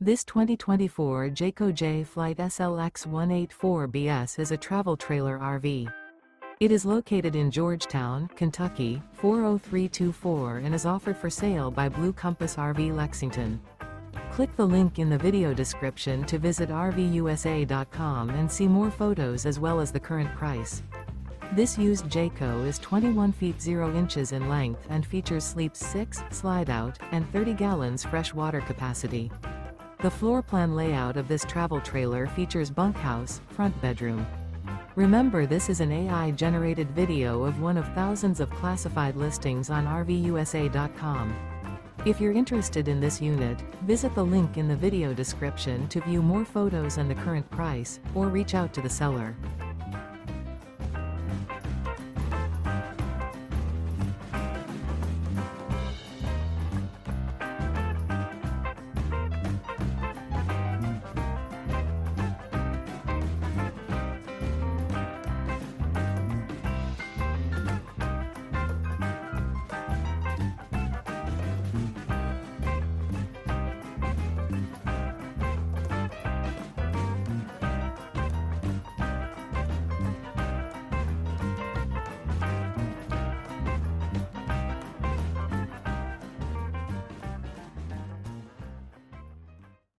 This 2024 Jayco Jay Flight SLX 184BS is a travel trailer RV. It is located in Georgetown, Kentucky, 40324 and is offered for sale by Blue Compass RV Lexington. Click the link in the video description to visit RVUSA.com and see more photos as well as the current price. This used Jayco is 21 feet 0 inches in length and features sleeps 6, slide-out, and 30 gallons fresh water capacity. The floor plan layout of this travel trailer features bunkhouse, front bedroom. Remember, this is an AI-generated video of one of thousands of classified listings on RVUSA.com. If you're interested in this unit, visit the link in the video description to view more photos and the current price, or reach out to the seller.